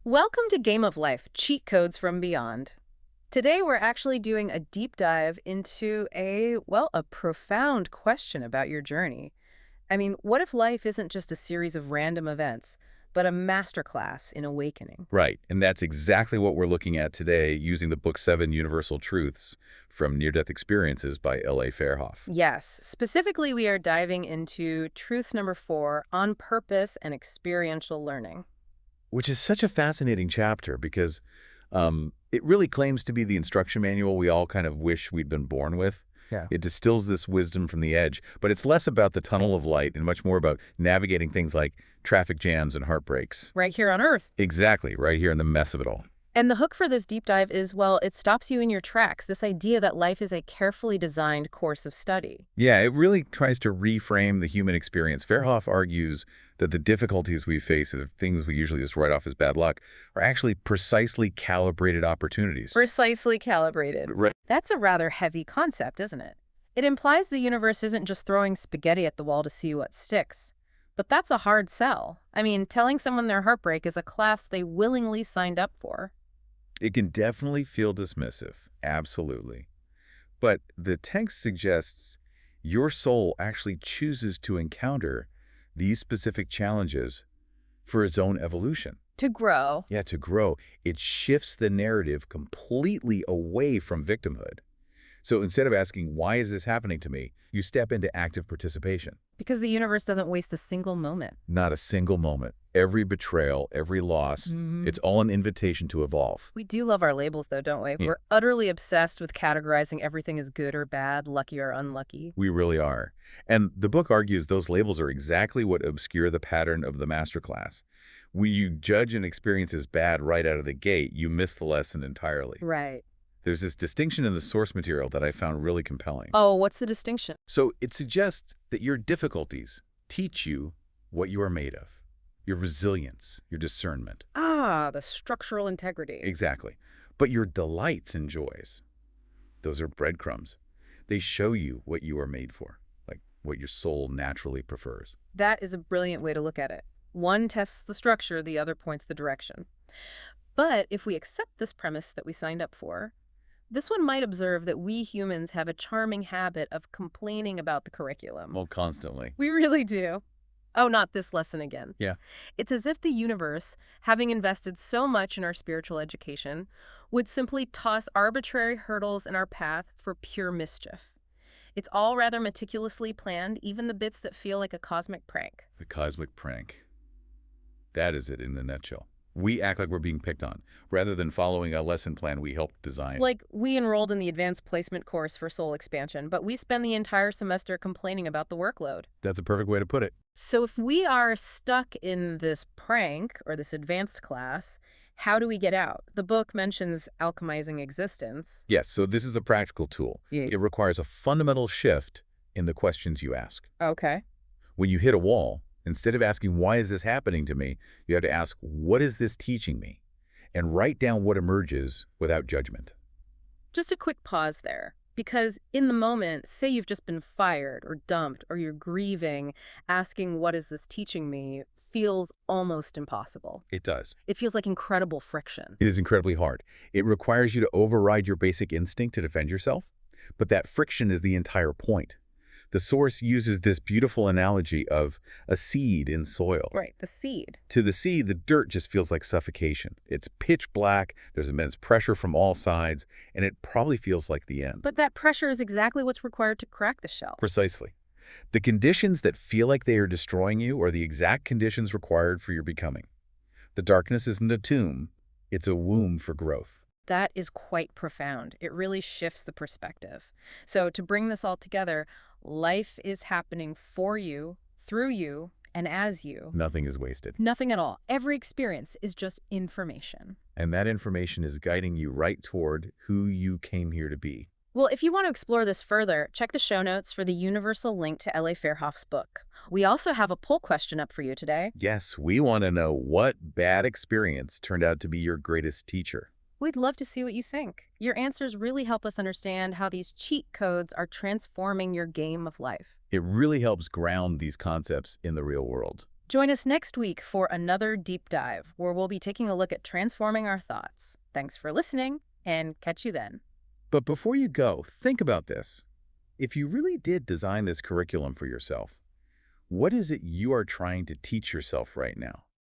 Welcome to Game of Life, Cheat Codes from Beyond. Today we're actually doing a deep dive into a profound question about your journey. I mean, what if life isn't just a series of random events, but a masterclass in awakening? Right, and that's exactly what we're looking at today using the book Seven Universal Truths from Near-Death Experiences by L.A. Fairhoff, Yes, specifically we are diving into truth number 4, on purpose and experiential learning. which is such a fascinating chapter because it really claims to be the instruction manual we all kind of wish we'd been born with. Yeah. It distills this wisdom from the edge, but it's less about the tunnel of light and much more about navigating things like traffic jams and heartbreaks. Right here on Earth. Exactly, right here in the mess of it all. And the hook for this deep dive is, well, it stops you in your tracks, this idea that life is a carefully designed course of study. Yeah, it really tries to reframe the human experience. Fairhoff argues that the difficulties we face, the things we usually just write off as bad luck, are actually precisely calibrated opportunities. Precisely calibrated. Right. That's a rather heavy concept, isn't it? It implies the universe isn't just throwing spaghetti at the wall to see what sticks. But that's a hard sell. I mean, telling someone their heartbreak is a class they willingly signed up for. It can definitely feel dismissive, absolutely. But the text suggests your soul actually chooses to encounter these specific challenges for its own evolution. To grow. Yeah, to grow. It shifts the narrative completely away from victimhood. So instead of asking, why is this happening to me, you step into active participation. Because the universe doesn't waste a single moment. Not a single moment. Every betrayal, every loss, it's all an invitation to evolve. We do love our labels, though, don't we? Yeah. We're utterly obsessed with categorizing everything as good or bad, lucky or unlucky. We really are. And the book argues those labels are exactly what obscure the pattern of the masterclass. When you judge an experience as bad right out of the gate, you miss the lesson entirely. Right. There's this distinction in the source material that I found really compelling. Oh, what's the distinction? So it suggests that your difficulties teach you what you are made of, your resilience, your discernment. Ah, the structural integrity. Exactly. But your delights and joys, those are breadcrumbs. They show you what you are made for, like what your soul naturally prefers. That is a brilliant way to look at it. One tests the structure, the other points the direction. But if we accept this premise that we signed up for, this one might observe that we humans have a charming habit of complaining about the curriculum. Well, constantly. We really do. Oh, not this lesson again. Yeah. It's as if the universe, having invested so much in our spiritual education, would simply toss arbitrary hurdles in our path for pure mischief. It's all rather meticulously planned, even the bits that feel like a cosmic prank. The cosmic prank. That is it in a nutshell. We act like we're being picked on, rather than following a lesson plan we helped design. Like, we enrolled in the advanced placement course for soul expansion, but we spend the entire semester complaining about the workload. That's a perfect way to put it. So if we are stuck in this prank, or this advanced class, how do we get out? The book mentions alchemizing existence. Yes, so this is the practical tool. Yeah. It requires a fundamental shift in the questions you ask. Okay. When you hit a wall, instead of asking, why is this happening to me, you have to ask, what is this teaching me? And write down what emerges without judgment. Just a quick pause there, because in the moment, say you've just been fired or dumped or you're grieving, asking what is this teaching me feels almost impossible. It does. It feels like incredible friction. It is incredibly hard. It requires you to override your basic instinct to defend yourself, but that friction is the entire point. The source uses this beautiful analogy of a seed in soil. Right, the seed. To the seed, the dirt just feels like suffocation. It's pitch black, there's immense pressure from all sides, and it probably feels like the end. But that pressure is exactly what's required to crack the shell. Precisely. The conditions that feel like they are destroying you are the exact conditions required for your becoming. The darkness isn't a tomb, it's a womb for growth. That is quite profound. It really shifts the perspective. So to bring this all together, life is happening for you, through you, and as you. Nothing is wasted. Nothing at all. Every experience is just information. And that information is guiding you right toward who you came here to be. Well, if you want to explore this further, check the show notes for the universal link to L.A. Fairhoff's book. We also have a poll question up for you today. Yes, we want to know what bad experience turned out to be your greatest teacher. We'd love to see what you think. Your answers really help us understand how these cheat codes are transforming your game of life. It really helps ground these concepts in the real world. Join us next week for another deep dive where we'll be taking a look at transforming our thoughts. Thanks for listening, and catch you then. But before you go, think about this. If you really did design this curriculum for yourself, what is it you are trying to teach yourself right now?